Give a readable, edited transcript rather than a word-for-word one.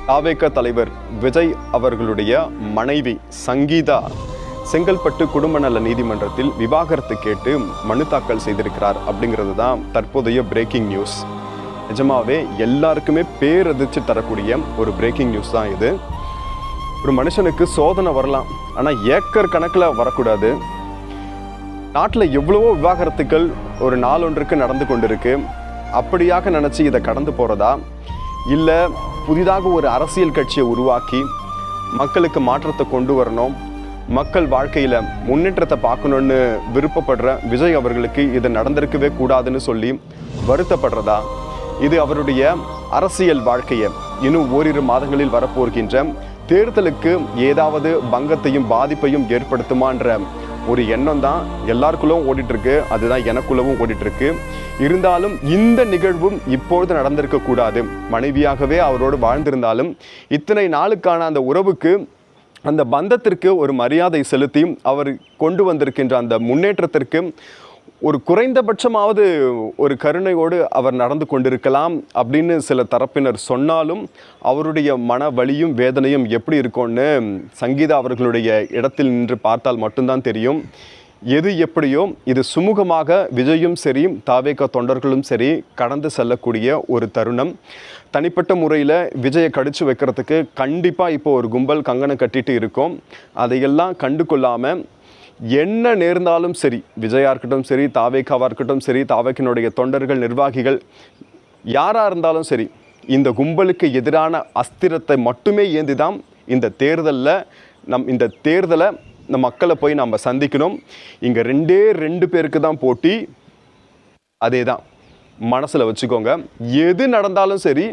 தாவேக தலைவர் விஜய் அவர்களுடைய மனைவி சங்கீதா செங்கல்பட்டு குடும்ப நல நீதிமன்றத்தில் விவாகரத்து கேட்டு மனு தாக்கல் செய்திருக்கிறார் அப்படிங்கிறது தான் தற்போதைய பிரேக்கிங் நியூஸ். நிஜமாவே எல்லாருக்குமே பேரதிர்ச்சி தரக்கூடிய ஒரு பிரேக்கிங் நியூஸ் தான் இது. ஒரு மனுஷனுக்கு சோதனை வரலாம், ஆனால் ஏக்கர் கணக்கில் வரக்கூடாது. நாட்டில் எவ்வளவோ விவாகரத்துக்கள் ஒரு நாளொன்றுக்கு நடந்து கொண்டிருக்கு. அப்படியாக நினச்சி இதை கடந்து போகிறதா, இல்லை புதிதாக ஒரு அரசியல் கட்சியை உருவாக்கி மக்களுக்கு மாற்றத்தை கொண்டு வரணும், மக்கள் வாழ்க்கையில் முன்னேற்றத்தை பார்க்கணுன்னு விருப்பப்படுற விஜய் அவர்களுக்கு இது நடந்திருக்கவே கூடாதுன்னு சொல்லி வருத்தப்படுறதா, இது அவருடைய அரசியல் வாழ்க்கையை இன்னும் ஓரிரு மாதங்களில் வரப்போகின்ற தேர்தலுக்கு ஏதாவது பங்கத்தையும் பாதிப்பையும் ஏற்படுத்துமான்ற ஒரு எண்ணம் தான் எல்லாருக்குள்ளவும் ஓடிட்டுருக்கு. அதுதான் எனக்குள்ளவும் ஓடிட்டுருக்கு. இருந்தாலும் இந்த நிகழ்வும் இப்பொழுது நடந்திருக்கக்கூடாது. மனைவியாகவே அவரோடு வாழ்ந்திருந்தாலும் இத்தனை நாளுக்கான அந்த உறவுக்கு, அந்த பந்தத்திற்கு ஒரு மரியாதை செலுத்தி அவர் கொண்டு வந்திருக்கின்ற அந்த முன்னேற்றத்திற்கு ஒரு குறைந்தபட்சமாவது ஒரு கருணையோடு அவர் நடந்து கொண்டிருக்கலாம் அப்படின்னு சில தரப்பினர் சொன்னாலும் அவருடைய மன வலியும் வேதனையும் எப்படி இருக்கும்னு சங்கீதா அவர்களுடைய இடத்தில் நின்று பார்த்தால் மட்டும்தான் தெரியும். எது எப்படியோ இது சுமூகமாக விஜயும் சரி தாவேக தொண்டர்களும் சரி கடந்து செல்லக்கூடிய ஒரு தருணம். தனிப்பட்ட முறையில் விஜயை கடிச்சு வைக்கிறதுக்கு கண்டிப்பாக இப்போ ஒரு கும்பல் கங்கணம் கட்டிட்டு இருக்கோம். அதையெல்லாம் கண்டு கொள்ளாமல் என்ன நேர்ந்தாலும் சரி, விஜயா இருக்கட்டும் சரி, தாவேகாவாக இருக்கட்டும் சரி, தாவேக்கினுடைய தொண்டர்கள் நிர்வாகிகள் யாராக இருந்தாலும் சரி, இந்த கும்பலுக்கு எதிரான அஸ்திரத்தை மட்டுமே ஏந்தி தான் இந்த தேர்தலை இந்த மக்களை போய் நம்ம சந்திக்கணும். இங்கே ரெண்டு பேருக்கு தான் போட்டி. அதே தான் மனசில் வச்சுக்கோங்க. எது நடந்தாலும் சரி